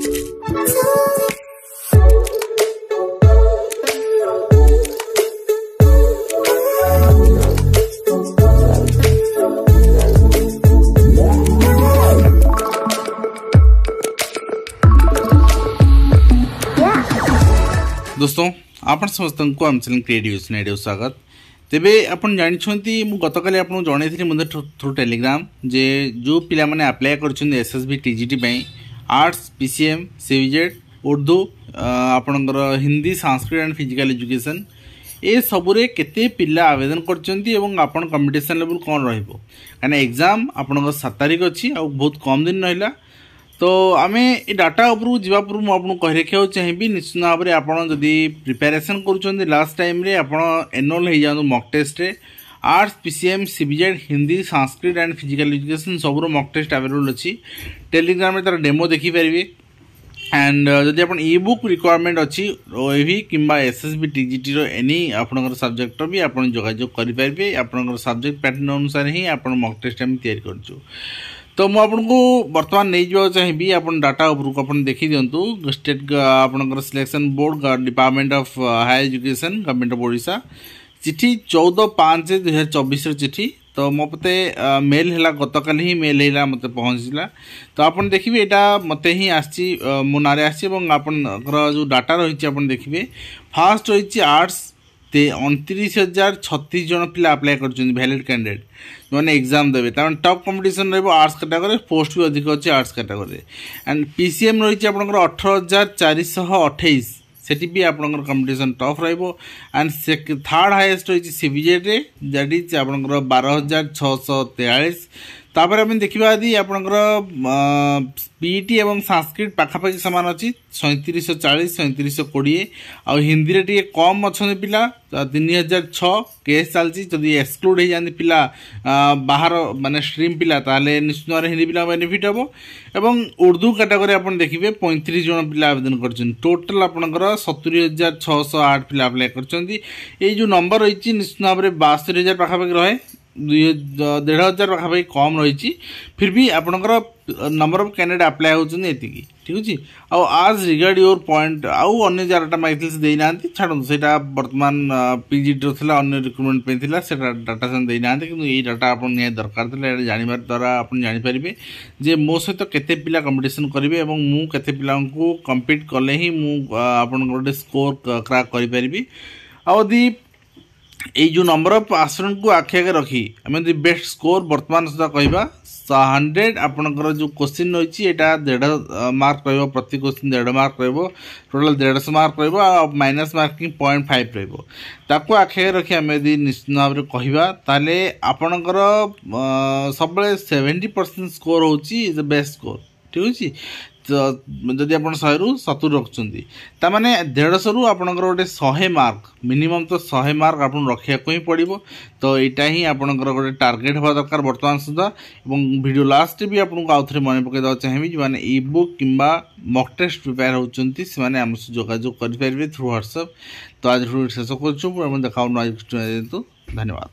दोस्तों आपण समस्त को आम चैनल क्रिएटिव स्वागत। तेबे आपण जानछंती मु गतकाली आपण जणैथिली मधे थ्रू टेलीग्राम जे जो पिला माने अप्लाई करछन एसएसबी टीजीटी पई आर्ट्स पीसीएम सीवीजेड उर्दू आपणकर Hindi Sanskrit and physical education ए सबुरे केते पिला आवेदन करछंती एवं आपण कंपटीशन लेवल कोन रहइबो काने एग्जाम आपणकर 7 तारिख अछि आ बहुत कम दिन रहिला। तो आमे ए डाटा उपरु जीवा पूर्व मु आपन कहि रखियो चाहिबी निश्चित भाव रे आपण जदी प्रिपरेशन करूछन लास्ट टाइम रे आपण एनुअल हे जानु मॉक टेस्ट रे arts PCM CBZ Hindi Sanskrit and physical education सबरो मॉक टेस्ट अवेलेबल अछि। टेलीग्राम रे तार डेमो देखि परिबे एंड जदी आपण ई बुक रिक्वायरमेंट अछि ओही किंबा एसएसबी टीजीटी रो एनी आपनकर सब्जेक्ट भी आपण जोगाजोग करि परिबे। आपनकर सब्जेक्ट पैटर्न अनुसार ही आपण मॉक टेस्ट हम तैयार करछु। तो मु आपको बर्तमान नहीं जावा चाहिए अपन डाटा उपरको अपन देखी दिंतु स्टेट आपनकर selection board department of higher education government of Odisha चिठी 14/5/2024 चिठी। तो मो पते मेल हैला गतकाली ही मेल हैला मते पहुंचला। तो अपन देखिबे एटा मते ही आछि मो नारे आछि एवं आपनकर जो डाटा रहिछि अपन देखिबे फर्स्ट रहिछि आर्ट्स 29,036 जन पिला अप्लाई करछन वैलिड कैंडिडेट माने एग्जाम देबे तार टॉप कंपटीशन रहबो आर्ट्स कैटेगरी पोस्ट भी अधिक अछि आर्ट्स कैटेगरी एंड पीसीएम रहिछि आपनकर 18,428 सेठी भी आपनकर कंपटीशन टॉप रहबो एंड थर्ड हाईएस्ट रहिछि सीबीजेड रे दैट इज आपनकर 12,643। तापर हम देखिबा यदि आपनकर पीईटी एवं संस्कृत पाखापाखि समान अछि 3740 3720 आ हिंदी रे टिके कम अछन पिला 3006 केस चलछि। जदि एक्सक्लूड हे जानि पिला बाहर माने स्ट्रीम पिला ताले निश्चित रे हिंदी पिला बेनिफिट हबो। एवं उर्दू कैटेगरी आपण देखिबे 35 जन पिला आवेदन करछन। टोटल आपनकर 70608 पिला अप्लाई करछन्ती। ए जो नंबर रहिछि निश्चित भाव रे 62000 पाखापाखि रहे 1500 पाखापाखि कम रही। फिर भी आपनकर नंबर ऑफ कैंडिडेट अप्लाई होचनी एतिकी ठीक अछि। आ आज रिगार्ड योर पॉइंट आउ अन्य जारटा माइथिल से देई नांती छाडन सेटा वर्तमान पीजीटी थिला अन्य रिक्रूटमेंट पे थिला सेटा डाटा सन देई नांती किंतु ए डाटा आपन ने दरकार थिला ए जानिबार द्वारा आपन जानि परिबे जे मो सहित केते पिला कंपटीशन करिवे एवं मु केते पिला को कंपीट कले ही मु आपन गोटे स्कोर क्रैक करि परिबी। आ यदि এই जो नंबर ऑफ आस्पिरेंट को आखि आगे रखी आम बेस्ट स्कोर वर्तमान सुधा कहवा 100 आपनकर जो क्वेश्चन रही एटा 1.5 मार्क रहिबो प्रति क्वेश्चन 1.5 मार्क रहिबो टोटल 150 मार्क रहिबो आ माइनस मार्किंग 0.5 रहिबो ताको आखि आगे रखी आम यदि निश्चित भाव कहवा ताले आपनकर सबले 70% स्कोर होची इज द बेस्ट स्कोर ठीक अछि। जदि आप 100 रु 70 रखुंट ताने 150 रु आपनकर गोटे 100 मार्क मिनिमम तो 100 मार्क आप रखा ही पड़ो। तो यहाँ ही आपनकर गोटे टार्गेट हवा दरकार वर्तमान सुधा। वीडियो लास्ट भी आपको आउ थे मन पकईदा चाहिए जो मैंने ई बुक किंबा मॉक टेस्ट प्रिपेयर होती से जोगाजोग करेंगे थ्रू व्हाट्सएप। तो आज शेष कर देखा धन्यवाद।